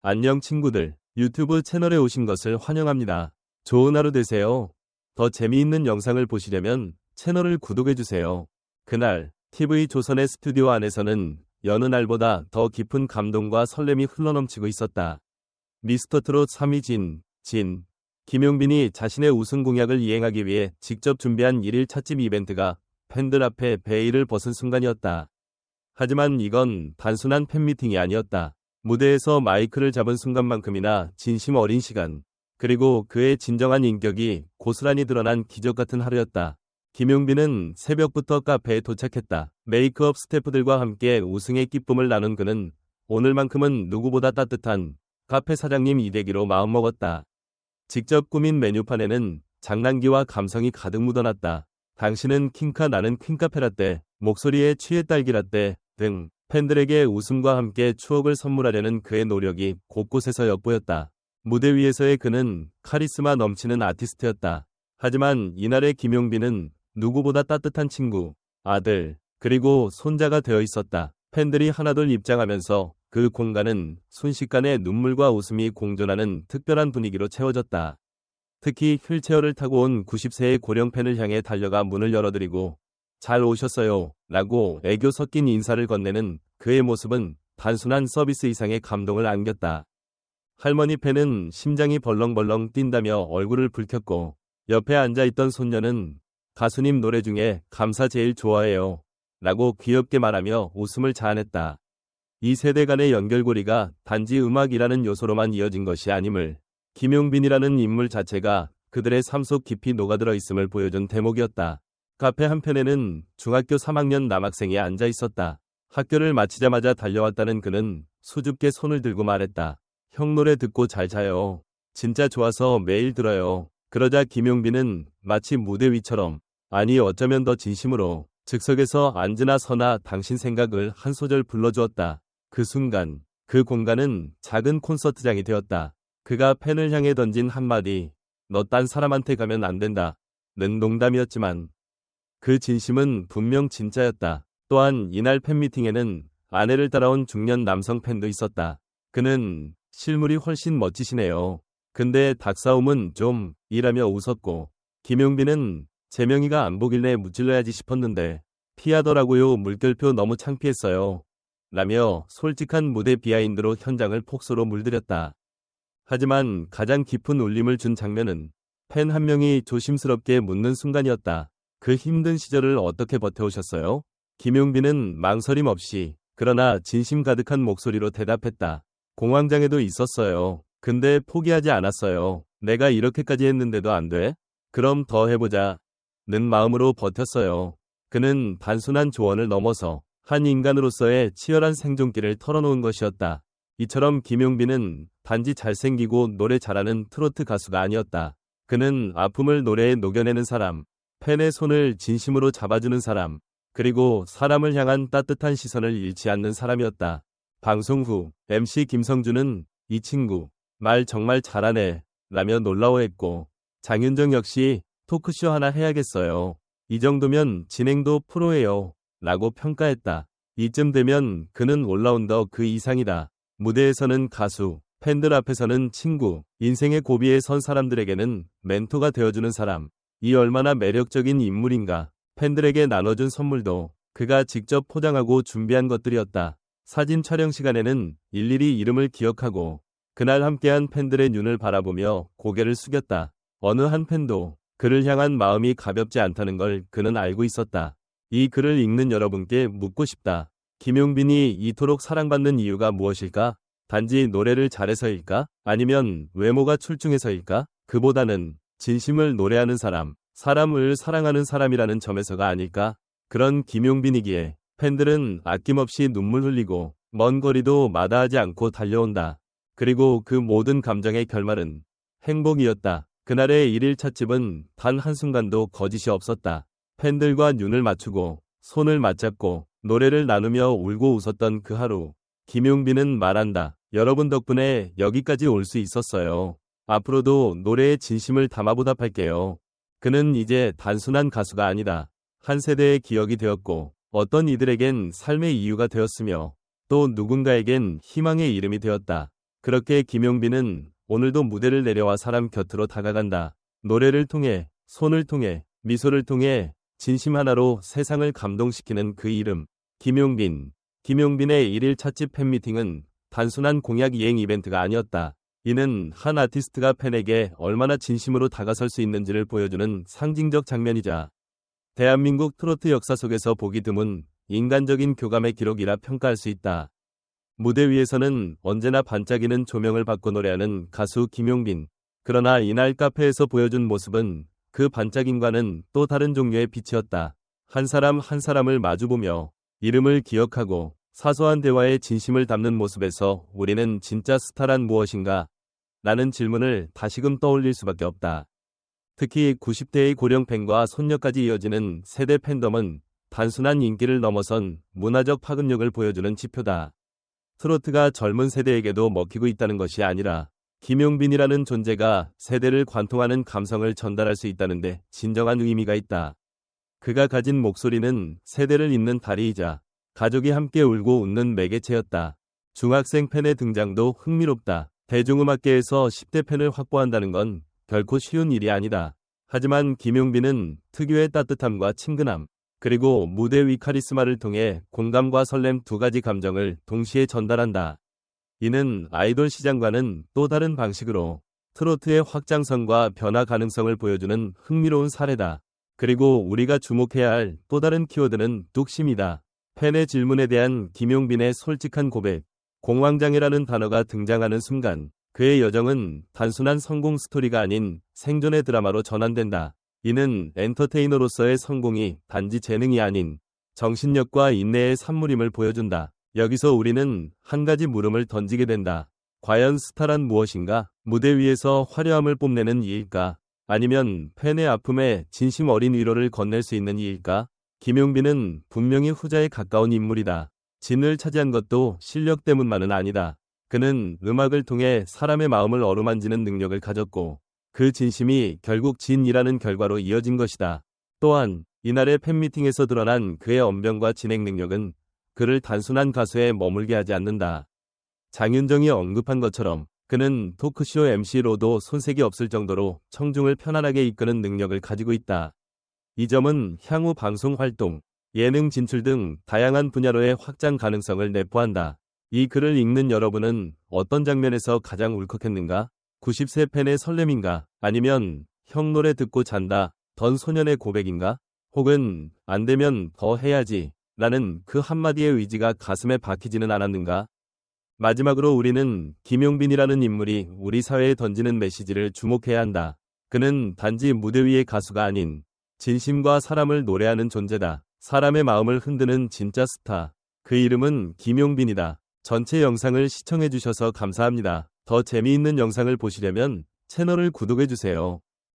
안녕 친구들. 유튜브 채널에 오신 것을 환영합니다. 좋은 하루 되세요. 더 재미있는 영상을 보시려면 채널을 구독해주세요. 그날 TV조선의 스튜디오 안에서는 여느 날보다 더 깊은 감동과 설렘이 흘러넘치고 있었다. 미스터트롯 3위 김용빈이 자신의 우승 공약을 이행하기 위해 직접 준비한 1일 찻집 이벤트가 팬들 앞에 베일을 벗은 순간이었다. 하지만 이건 단순한 팬미팅이 아니었다. 무대에서 마이크를 잡은 순간만큼이나 진심 어린 시간, 그리고 그의 진정한 인격이 고스란히 드러난 기적 같은 하루였다. 김용빈은 새벽부터 카페에 도착했다. 메이크업 스태프들과 함께 우승의 기쁨을 나눈 그는 오늘만큼은 누구보다 따뜻한 카페 사장님 이 되기로 마음먹었다. 직접 꾸민 메뉴판에는 장난기와 감성이 가득 묻어났다. 당신은 킹카 나는 퀸카페라떼, 목소리에 취해 딸기라떼 등 팬들에게 웃음과 함께 추억을 선물하려는 그의 노력이 곳곳에서 엿보였다. 무대 위에서의 그는 카리스마 넘치는 아티스트였다. 하지만 이날의 김용빈은 누구보다 따뜻한 친구, 아들, 그리고 손자가 되어 있었다. 팬들이 하나둘 입장하면서 그 공간은 순식간에 눈물과 웃음이 공존하는 특별한 분위기로 채워졌다. 특히 휠체어를 타고 온 90세의 고령 팬을 향해 달려가 문을 열어드리고 잘 오셨어요 라고 애교 섞인 인사를 건네는 그의 모습은 단순한 서비스 이상의 감동을 안겼다. 할머니 팬은 심장이 벌렁벌렁 뛴다며 얼굴을 붉혔고 옆에 앉아있던 손녀는 가수님 노래 중에 감사 제일 좋아해요 라고 귀엽게 말하며 웃음을 자아냈다. 이 세대 간의 연결고리가 단지 음악이라는 요소로만 이어진 것이 아님을 김용빈이라는 인물 자체가 그들의 삶 속 깊이 녹아들어 있음을 보여준 대목이었다. 카페 한편에는 중학교 3학년 남학생이 앉아 있었다. 학교를 마치자마자 달려왔다는 그는 수줍게 손을 들고 말했다. 형 노래 듣고 잘 자요. 진짜 좋아서 매일 들어요. 그러자 김용빈은 마치 무대 위처럼, 아니 어쩌면 더 진심으로 즉석에서 앉으나 서나 당신 생각을 한 소절 불러주었다. 그 순간 그 공간은 작은 콘서트장이 되었다. 그가 팬을 향해 던진 한마디, 너 딴 사람한테 가면 안 된다 는 농담이었지만 그 진심은 분명 진짜였다. 또한 이날 팬미팅에는 아내를 따라온 중년 남성 팬도 있었다. 그는 실물이 훨씬 멋지시네요. 근데 닭싸움은 좀 이라며 웃었고 김용빈은 재명이가 안 보길래 무찔러야지 싶었는데 피하더라고요. 물결표 너무 창피했어요. 라며 솔직한 무대 비하인드로 현장을 폭소로 물들였다. 하지만 가장 깊은 울림을 준 장면은 팬 한 명이 조심스럽게 묻는 순간이었다. 그 힘든 시절을 어떻게 버텨오셨어요? 김용빈은 망설임 없이 그러나 진심 가득한 목소리로 대답했다. 공황장애도 있었어요. 근데 포기하지 않았어요. 내가 이렇게까지 했는데도 안 돼? 그럼 더 해보자. 는 마음으로 버텼어요. 그는 단순한 조언을 넘어서 한 인간으로서의 치열한 생존기를 털어놓은 것이었다. 이처럼 김용빈은 단지 잘생기고 노래 잘하는 트로트 가수가 아니었다. 그는 아픔을 노래에 녹여내는 사람, 팬의 손을 진심으로 잡아주는 사람, 그리고 사람을 향한 따뜻한 시선을 잃지 않는 사람이었다. 방송 후 MC 김성주는 이 친구 말 정말 잘하네 라며 놀라워했고 장윤정 역시 토크쇼 하나 해야겠어요. 이 정도면 진행도 프로예요 라고 평가했다. 이쯤 되면 그는 올라운더 그 이상이다. 무대에서는 가수, 팬들 앞에서는 친구, 인생의 고비에 선 사람들에게는 멘토가 되어주는 사람. 이 얼마나 매력적인 인물인가. 팬들에게 나눠준 선물도 그가 직접 포장하고 준비한 것들이었다. 사진 촬영 시간에는 일일이 이름을 기억하고 그날 함께한 팬들의 눈을 바라보며 고개를 숙였다. 어느 한 팬도 그를 향한 마음이 가볍지 않다는 걸 그는 알고 있었다. 이 글을 읽는 여러분께 묻고 싶다. 김용빈이 이토록 사랑받는 이유가 무엇일까? 단지 노래를 잘해서일까? 아니면 외모가 출중해서일까? 그보다는 진심을 노래하는 사람, 사람을 사랑하는 사람이라는 점에서가 아닐까? 그런 김용빈이기에 팬들은 아낌없이 눈물 흘리고 먼 거리도 마다하지 않고 달려온다. 그리고 그 모든 감정의 결말은 행복이었다. 그날의 1일 찻집은 단 한순간도 거짓이 없었다. 팬들과 눈을 맞추고 손을 맞잡고 노래를 나누며 울고 웃었던 그 하루. 김용빈은 말한다. 여러분 덕분에 여기까지 올 수 있었어요. 앞으로도 노래에 진심을 담아 보답할게요. 그는 이제 단순한 가수가 아니다. 한 세대의 기억이 되었고 어떤 이들에겐 삶의 이유가 되었으며 또 누군가에겐 희망의 이름이 되었다. 그렇게 김용빈은 오늘도 무대를 내려와 사람 곁으로 다가간다. 노래를 통해, 손을 통해, 미소를 통해 진심 하나로 세상을 감동시키는 그 이름. 김용빈. 김용빈의 1일 찻집 팬미팅은 단순한 공약 이행 이벤트가 아니었다. 이는 한 아티스트가 팬에게 얼마나 진심으로 다가설 수 있는지를 보여주는 상징적 장면이자 대한민국 트로트 역사 속에서 보기 드문 인간적인 교감의 기록이라 평가할 수 있다. 무대 위에서는 언제나 반짝이는 조명을 받고 노래하는 가수 김용빈. 그러나 이날 카페에서 보여준 모습은 그 반짝임과는 또 다른 종류의 빛이었다. 한 사람 한 사람을 마주보며 이름을 기억하고 사소한 대화에 진심을 담는 모습에서 우리는 진짜 스타란 무엇인가? 라는 질문을 다시금 떠올릴 수밖에 없다. 특히 90대의 고령 팬과 손녀까지 이어지는 세대 팬덤은 단순한 인기를 넘어선 문화적 파급력을 보여주는 지표다. 트로트가 젊은 세대에게도 먹히고 있다는 것이 아니라 김용빈이라는 존재가 세대를 관통하는 감성을 전달할 수 있다는데 진정한 의미가 있다. 그가 가진 목소리는 세대를 잇는 다리이자 가족이 함께 울고 웃는 매개체였다. 중학생 팬의 등장도 흥미롭다. 대중음악계에서 10대 팬을 확보한다는 건 결코 쉬운 일이 아니다. 하지만 김용빈은 특유의 따뜻함과 친근함, 그리고 무대 위 카리스마를 통해 공감과 설렘 두 가지 감정을 동시에 전달한다. 이는 아이돌 시장과는 또 다른 방식으로 트로트의 확장성과 변화 가능성을 보여주는 흥미로운 사례다. 그리고 우리가 주목해야 할 또 다른 키워드는 뚝심이다. 팬의 질문에 대한 김용빈의 솔직한 고백, 공황장애라는 단어가 등장하는 순간 그의 여정은 단순한 성공 스토리가 아닌 생존의 드라마로 전환된다. 이는 엔터테이너로서의 성공이 단지 재능이 아닌 정신력과 인내의 산물임을 보여준다. 여기서 우리는 한 가지 물음을 던지게 된다. 과연 스타란 무엇인가? 무대 위에서 화려함을 뽐내는 이일까? 아니면 팬의 아픔에 진심 어린 위로를 건넬 수 있는 이일까? 김용빈은 분명히 후자에 가까운 인물이다. 진을 차지한 것도 실력 때문만은 아니다. 그는 음악을 통해 사람의 마음을 어루만지는 능력을 가졌고 그 진심이 결국 진이라는 결과로 이어진 것이다. 또한 이날의 팬미팅에서 드러난 그의 언변과 진행 능력은 그를 단순한 가수에 머물게 하지 않는다. 장윤정이 언급한 것처럼 그는 토크쇼 MC로도 손색이 없을 정도로 청중을 편안하게 이끄는 능력을 가지고 있다. 이 점은 향후 방송 활동, 예능 진출 등 다양한 분야로의 확장 가능성을 내포한다. 이 글을 읽는 여러분은 어떤 장면에서 가장 울컥했는가? 90세 팬의 설렘인가? 아니면 형 노래 듣고 잔다 던 소년의 고백인가? 혹은 안 되면 더 해야지 라는 그 한마디의 의지가 가슴에 박히지는 않았는가? 마지막으로 우리는 김용빈이라는 인물이 우리 사회에 던지는 메시지를 주목해야 한다. 그는 단지 무대 위의 가수가 아닌 진심과 사람을 노래하는 존재다. 사람의 마음을 흔드는 진짜 스타. 그 이름은 김용빈이다. 전체 영상을 시청해주셔서 감사합니다. 더 재미있는 영상을 보시려면 채널을 구독해주세요.